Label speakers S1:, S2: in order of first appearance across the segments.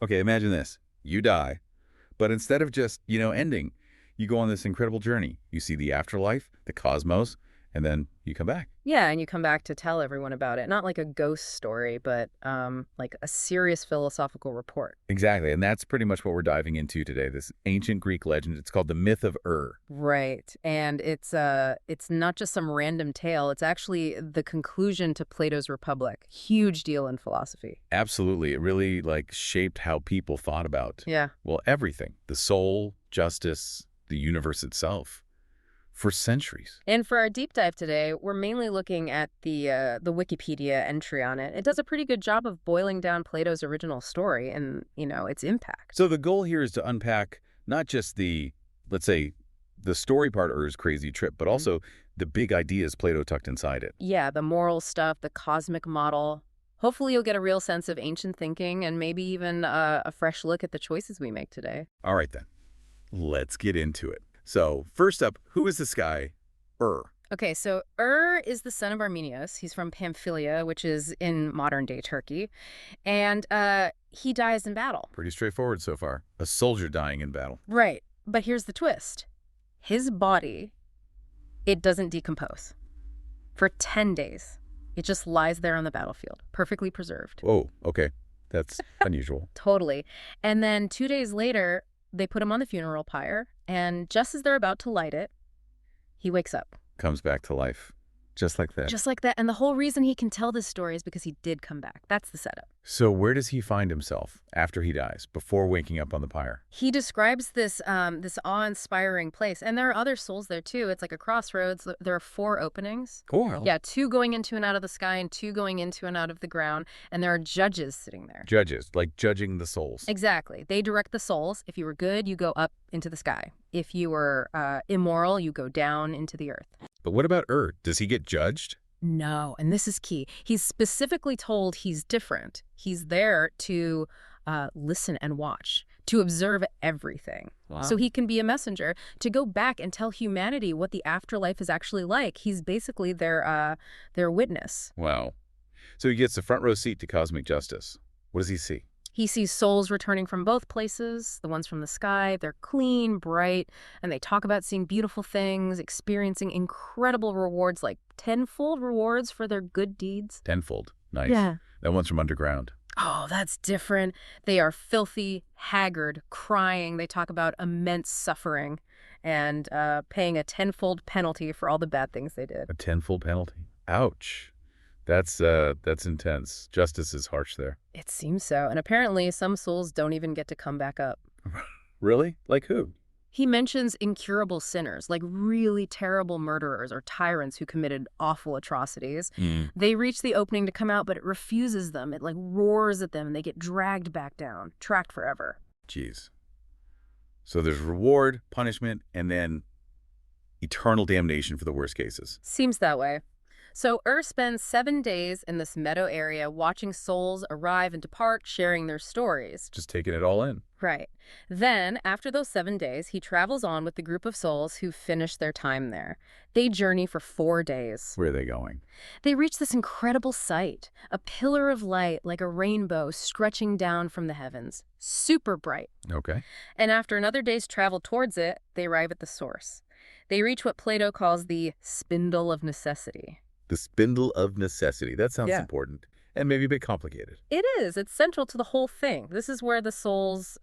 S1: Okay, imagine this. You die, but instead of just, ending, you go on this incredible journey. You see the afterlife, the cosmos, and then you come back.
S2: Yeah, and you come back to tell everyone about it. Not like a ghost story, but like a serious philosophical report.
S1: Exactly, and that's pretty much what we're diving into today, this ancient Greek legend. It's called the myth of Ur.
S2: Right. And it's not just some random tale. It's actually the conclusion to Plato's Republic. Huge deal in philosophy.
S1: Absolutely, it really, shaped how people thought about,
S2: Yeah.
S1: well, everything. The soul, justice, the universe itself, for centuries.
S2: And for our deep dive today, we're mainly looking at the Wikipedia entry on it. It does a pretty good job of boiling down Plato's original story and, its impact.
S1: So the goal here is to unpack not just let's say, the story part of Ur's crazy trip, but also the big ideas Plato tucked inside it.
S2: Yeah, the moral stuff, the cosmic model. Hopefully you'll get a real sense of ancient thinking and maybe even a fresh look at the choices we make today.
S1: All right, then. Let's get into it. So first up, who is this guy, Ur?
S2: Okay, so is the son of Arminius. He's from Pamphylia, which is in modern-day Turkey. And he dies in battle.
S1: Pretty straightforward so far. A soldier dying in battle.
S2: Right. But here's the twist. His body, it doesn't decompose. For 10 days. It just lies there on the battlefield, perfectly preserved.
S1: Whoa, okay. That's unusual.
S2: Totally. And then 2 days later, they put him on the funeral pyre, and just as they're about to light it, he wakes up.
S1: Comes back to life. Just like that.
S2: Just like that. And the whole reason he can tell this story is because he did come back. That's the setup.
S1: So where does he find himself after he dies, before waking up on the pyre?
S2: He describes this awe-inspiring place. And there are other souls there, too. It's like a crossroads. There are 4 openings.
S1: Cool.
S2: Yeah, 2 going into and out of the sky and 2 going into and out of the ground. And there are judges sitting there.
S1: Judges, like judging the souls.
S2: Exactly. They direct the souls. If you were good, you go up into the sky. If you were immoral, you go down into the earth.
S1: But what about Ur? Does he get judged?
S2: No, and this is key. He's specifically told he's different. He's there to listen and watch, to observe everything.
S1: Wow.
S2: So he can be a messenger to go back and tell humanity what the afterlife is actually like. He's basically their witness.
S1: Wow. So he gets the front row seat to cosmic justice. What does he see?
S2: He sees souls returning from both places, the ones from the sky. They're clean, bright, and they talk about seeing beautiful things, experiencing incredible rewards, like tenfold rewards for their good deeds.
S1: Tenfold. Nice.
S2: Yeah.
S1: That one's from underground.
S2: Oh, that's different. They are filthy, haggard, crying. They talk about immense suffering and paying a tenfold penalty for all the bad things they did.
S1: A tenfold penalty. Ouch. That's intense. Justice is harsh there.
S2: It seems so. And apparently some souls don't even get to come back up.
S1: Really? Like who?
S2: He mentions incurable sinners, like really terrible murderers or tyrants who committed awful atrocities. They reach the opening to come out, but it refuses them. It roars at them and they get dragged back down, trapped forever.
S1: Jeez. So there's reward, punishment, and then eternal damnation for the worst cases.
S2: Seems that way. So spends 7 days in this meadow area watching souls arrive and depart, sharing their stories.
S1: Just taking it all in.
S2: Right. Then, after those 7 days, he travels on with the group of souls who finish their time there. They journey for 4 days.
S1: Where are they going?
S2: They reach this incredible sight, a pillar of light like a rainbow stretching down from the heavens. Super bright.
S1: Okay.
S2: And after another day's travel towards it, they arrive at the source. They reach what Plato calls the spindle of necessity.
S1: The spindle of necessity. That sounds
S2: Yeah.
S1: important. And maybe a bit complicated.
S2: It is. It's central to the whole thing. This is where the souls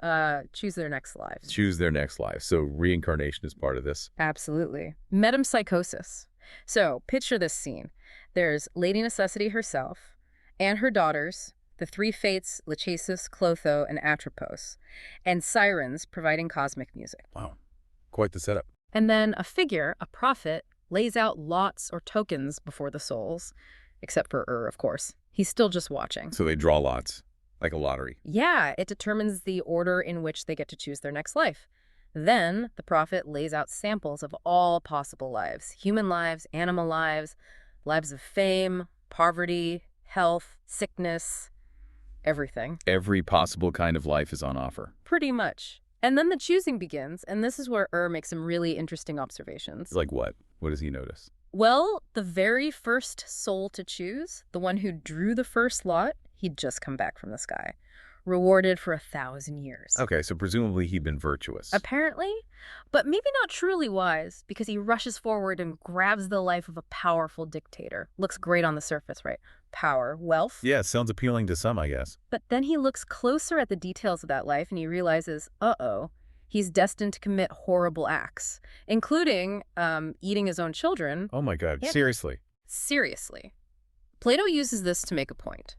S2: choose their next lives.
S1: Choose their next life. So reincarnation is part of this.
S2: Absolutely. Metempsychosis. So picture this scene. There's Lady Necessity herself and her daughters, the 3 fates, Lachesis, Clotho, and Atropos, and sirens providing cosmic music.
S1: Wow. Quite the setup.
S2: And then a figure, a prophet, lays out lots or tokens before the souls, except for of course. He's still just watching.
S1: So they draw lots, like a lottery.
S2: Yeah, it determines the order in which they get to choose their next life. Then the prophet lays out samples of all possible lives, human lives, animal lives, lives of fame, poverty, health, sickness, everything.
S1: Every possible kind of life is on offer.
S2: Pretty much. And then the choosing begins, and this is where makes some really interesting observations.
S1: Like what? What does he notice?
S2: Well, the very first soul to choose, the one who drew the first lot, he'd just come back from the sky, rewarded for 1,000 years.
S1: Okay, so presumably he'd been virtuous.
S2: Apparently, but maybe not truly wise, because he rushes forward and grabs the life of a powerful dictator. Looks great on the surface, right? Power, wealth.
S1: Yeah, sounds appealing to some, I guess.
S2: But then he looks closer at the details of that life and he realizes, uh-oh, he's destined to commit horrible acts, including eating his own children.
S1: Oh my God,
S2: Yep.
S1: seriously?
S2: Seriously. Plato uses this to make a point.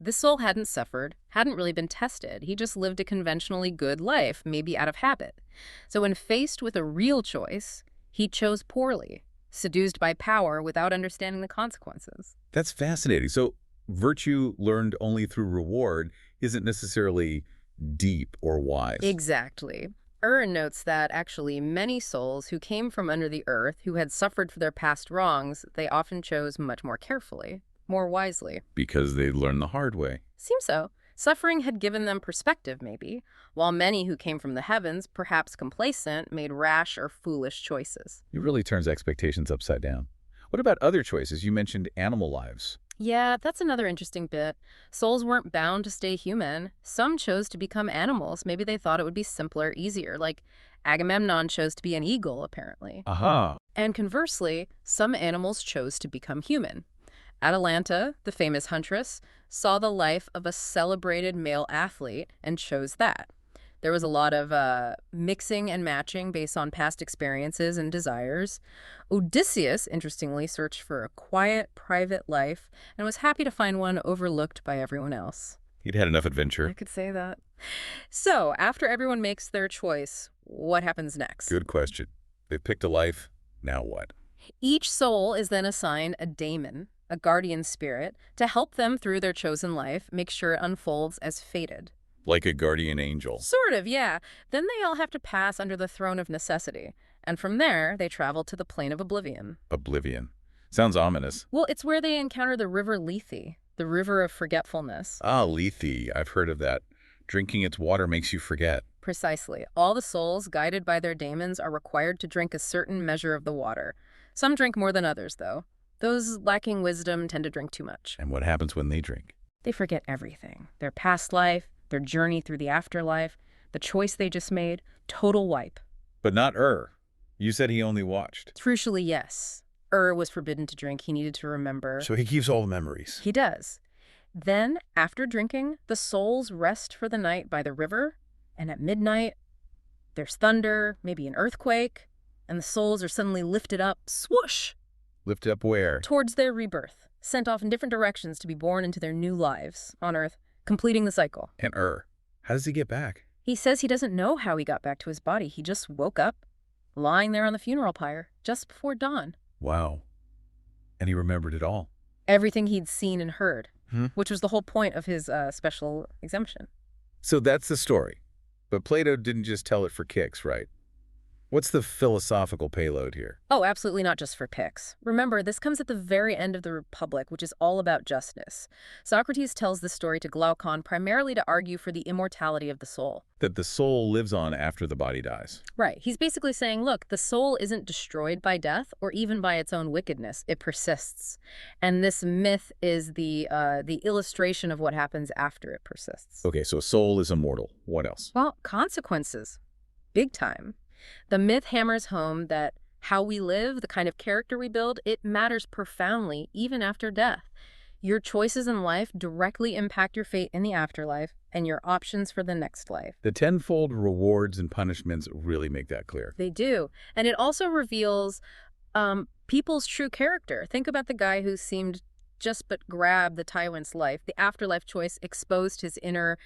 S2: This soul hadn't suffered, hadn't really been tested. He just lived a conventionally good life, maybe out of habit. So when faced with a real choice, he chose poorly, seduced by power without understanding the consequences.
S1: That's fascinating. So virtue learned only through reward isn't necessarily deep or wise.
S2: Exactly. Notes that actually many souls who came from under the earth, who had suffered for their past wrongs, they often chose much more carefully, more wisely.
S1: Because they learned the hard way.
S2: Seems so. Suffering had given them perspective, maybe, while many who came from the heavens, perhaps complacent, made rash or foolish choices.
S1: It really turns expectations upside down. What about other choices? You mentioned animal lives.
S2: Yeah, that's another interesting bit. Souls weren't bound to stay human. Some chose to become animals. Maybe they thought it would be simpler, easier, like Agamemnon chose to be an eagle, apparently.
S1: Aha.
S2: And conversely, some animals chose to become human. Atalanta, the famous huntress, saw the life of a celebrated male athlete and chose that. There was a lot of mixing and matching based on past experiences and desires. Odysseus, interestingly, searched for a quiet, private life and was happy to find one overlooked by everyone else.
S1: He'd had enough adventure.
S2: I could say that. So, after everyone makes their choice, what happens next?
S1: Good question. They've picked a life. Now what?
S2: Each soul is then assigned a daemon, a guardian spirit, to help them through their chosen life, make sure it unfolds as fated.
S1: Like a guardian angel.
S2: Sort of, yeah. Then they all have to pass under the throne of necessity. And from there, they travel to the plane of oblivion.
S1: Oblivion. Sounds ominous.
S2: Well, it's where they encounter the river Lethe, the river of forgetfulness.
S1: Ah, Lethe. I've heard of that. Drinking its water makes you forget.
S2: Precisely. All the souls, guided by their daemons, are required to drink a certain measure of the water. Some drink more than others, though. Those lacking wisdom tend to drink too much.
S1: And what happens when they drink?
S2: They forget everything. Their past life, their journey through the afterlife, the choice they just made, total wipe.
S1: But not You said he only watched.
S2: Crucially, yes. Was forbidden to drink. He needed to remember.
S1: So he keeps all the memories.
S2: He does. Then, after drinking, the souls rest for the night by the river, and at midnight, there's thunder, maybe an earthquake, and the souls are suddenly lifted up, swoosh,
S1: Lift up where?
S2: towards their rebirth, sent off in different directions to be born into their new lives on Earth, completing the cycle.
S1: And How does he get back?
S2: He says he doesn't know how he got back to his body. He just woke up, lying there on the funeral pyre, just before dawn.
S1: Wow. And he remembered it all.
S2: Everything he'd seen and heard,
S1: Hmm.
S2: which was the whole point of his special exemption.
S1: So that's the story. But Plato didn't just tell it for kicks, right? What's the philosophical payload here?
S2: Oh, absolutely not just for picks. Remember, this comes at the very end of the Republic, which is all about justice. Socrates tells this story to Glaucon primarily to argue for the immortality of the soul.
S1: That the soul lives on after the body dies.
S2: Right. He's basically saying, look, the soul isn't destroyed by death or even by its own wickedness. It persists. And this myth is the illustration of what happens after it persists.
S1: Okay, so a soul is immortal. What else?
S2: Well, consequences. Big time. The myth hammers home that how we live, the kind of character we build, it matters profoundly even after death. Your choices in life directly impact your fate in the afterlife and your options for the next life.
S1: The tenfold rewards and punishments really make that clear.
S2: They do. And it also reveals people's true character. Think about the guy who seemed just but grab the tyrant's life. The afterlife choice exposed his inner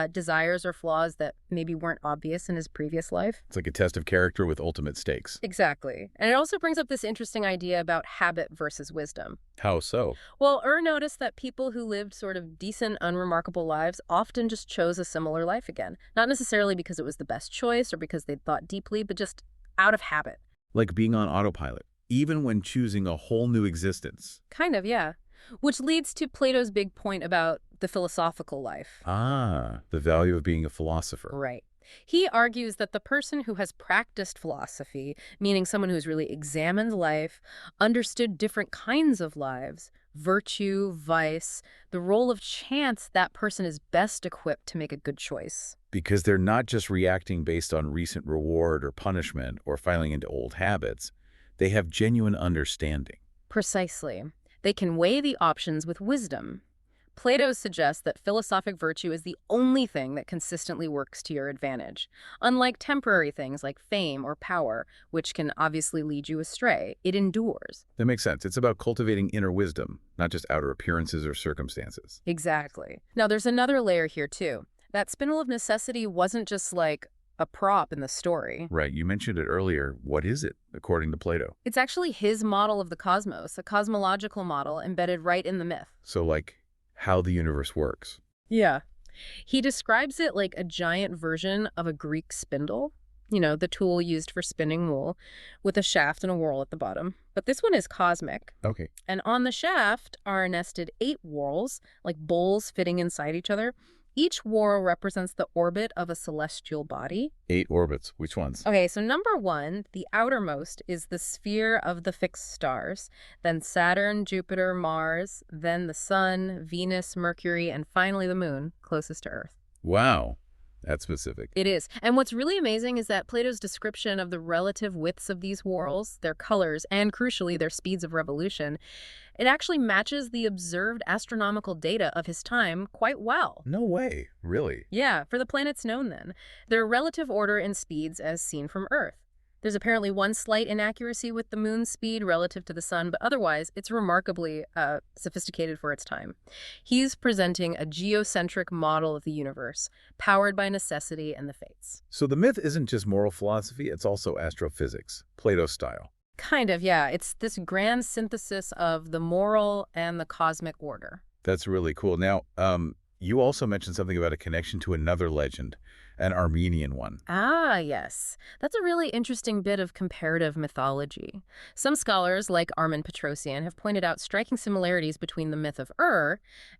S2: desires or flaws that maybe weren't obvious in his previous life.
S1: It's like a test of character with ultimate stakes.
S2: Exactly. And it also brings up this interesting idea about habit versus wisdom.
S1: How so?
S2: Well, noticed that people who lived sort of decent, unremarkable lives often just chose a similar life again. Not necessarily because it was the best choice or because they'd thought deeply, but just out of habit.
S1: Like being on autopilot, even when choosing a whole new existence.
S2: Kind of, yeah. Which leads to Plato's big point about the philosophical life.
S1: Ah, the value of being a philosopher.
S2: Right. He argues that the person who has practiced philosophy, meaning someone who's really examined life, understood different kinds of lives, virtue, vice, the role of chance, that person is best equipped to make a good choice.
S1: Because they're not just reacting based on recent reward or punishment or filing into old habits. They have genuine understanding.
S2: Precisely. They can weigh the options with wisdom. Plato suggests that philosophic virtue is the only thing that consistently works to your advantage. Unlike temporary things like fame or power, which can obviously lead you astray, it endures.
S1: That makes sense. It's about cultivating inner wisdom, not just outer appearances or circumstances.
S2: Exactly. Now, there's another layer here, too. That spindle of necessity wasn't just like a prop in the story.
S1: Right, you mentioned it earlier. What is it, according to Plato?
S2: It's actually his model of the cosmos, a cosmological model embedded right in the myth.
S1: So, like, how the universe works.
S2: Yeah. He describes it like a giant version of a Greek spindle, the tool used for spinning wool, with a shaft and a whorl at the bottom. But this one is cosmic.
S1: Okay.
S2: And on the shaft are nested 8 whorls, like bowls fitting inside each other. Each whorl represents the orbit of a celestial body.
S1: 8 orbits. Which ones?
S2: Okay, so number 1, the outermost, is the sphere of the fixed stars, then Saturn, Jupiter, Mars, then the Sun, Venus, Mercury, and finally the Moon, closest to Earth.
S1: Wow. That's specific.
S2: It is. And what's really amazing is that Plato's description of the relative widths of these whorls, their colors, and crucially, their speeds of revolution, it actually matches the observed astronomical data of his time quite well.
S1: No way. Really?
S2: Yeah, for the planets known then. Their relative order in speeds as seen from Earth. There's apparently one slight inaccuracy with the moon's speed relative to the sun, but otherwise it's remarkably sophisticated for its time. He's presenting a geocentric model of the universe, powered by necessity and the fates.
S1: So the myth isn't just moral philosophy, it's also astrophysics, Plato style.
S2: Kind of, yeah. It's this grand synthesis of the moral and the cosmic order.
S1: That's really cool. Now, you also mentioned something about a connection to another legend, an Armenian one.
S2: Ah, yes. That's a really interesting bit of comparative mythology. Some scholars, like Armen Petrosian, have pointed out striking similarities between the myth of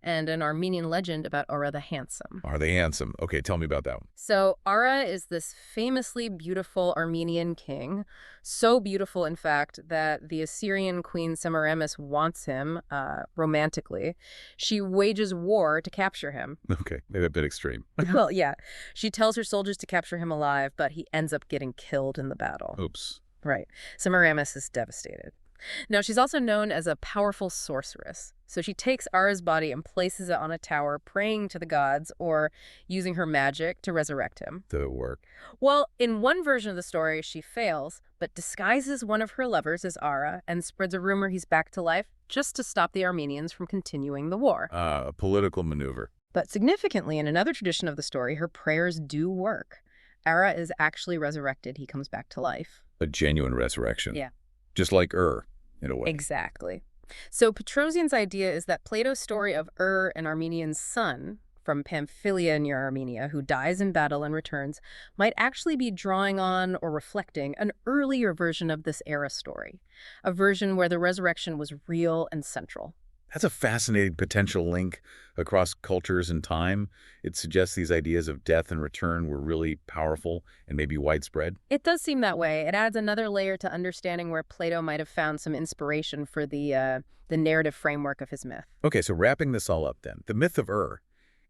S2: and an Armenian legend about Ura the Handsome.
S1: Are they handsome? Okay, tell me about that one.
S2: So Ura is this famously beautiful Armenian king, so beautiful, in fact, that the Assyrian queen Semiramis wants him romantically. She wages war to capture him.
S1: Okay, maybe a bit extreme.
S2: Well, yeah. She tells her soldiers to capture him alive, but he ends up getting killed in the battle.
S1: Oops.
S2: Right. Semiramis is devastated. Now, she's also known as a powerful sorceress. So she takes Ara's body and places it on a tower, praying to the gods or using her magic to resurrect him.
S1: Did it work?
S2: Well, in one version of the story, she fails, but disguises one of her lovers as Ara and spreads a rumor he's back to life just to stop the Armenians from continuing the war.
S1: A political maneuver.
S2: But significantly, in another tradition of the story, her prayers do work. Ara is actually resurrected. He comes back to life.
S1: A genuine resurrection.
S2: Yeah.
S1: Just like in a way.
S2: Exactly. So Petrosian's idea is that Plato's story of an Armenian son from Pamphylia near Armenia, who dies in battle and returns, might actually be drawing on or reflecting an earlier version of this era story, a version where the resurrection was real and central.
S1: That's a fascinating potential link across cultures and time. It suggests these ideas of death and return were really powerful and maybe widespread.
S2: It does seem that way. It adds another layer to understanding where Plato might have found some inspiration for the narrative framework of his myth.
S1: Okay, so wrapping this all up then, the myth of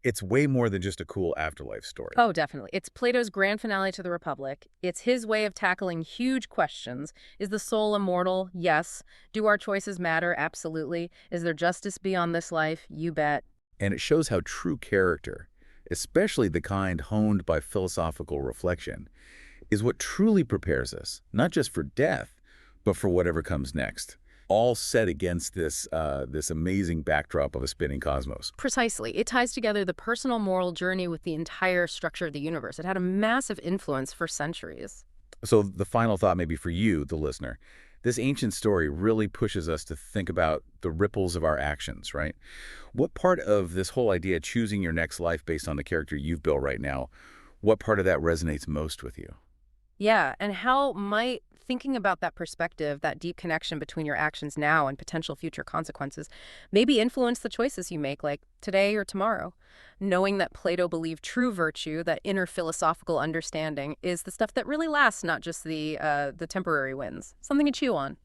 S1: it's way more than just a cool afterlife story.
S2: Oh, definitely. It's Plato's grand finale to the Republic. It's his way of tackling huge questions. Is the soul immortal? Yes. Do our choices matter? Absolutely. Is there justice beyond this life? You bet.
S1: And it shows how true character, especially the kind honed by philosophical reflection, is what truly prepares us, not just for death, but for whatever comes next. All set against this amazing backdrop of a spinning cosmos.
S2: Precisely. It ties together the personal moral journey with the entire structure of the universe. It had a massive influence for centuries.
S1: So the final thought maybe for you, the listener, this ancient story really pushes us to think about the ripples of our actions, right? What part of this whole idea, choosing your next life based on the character you've built right now, what part of that resonates most with you?
S2: Yeah, and how might thinking about that perspective, that deep connection between your actions now and potential future consequences, maybe influence the choices you make, like today or tomorrow? Knowing that Plato believed true virtue, that inner philosophical understanding, is the stuff that really lasts, not just the temporary wins. Something to chew on.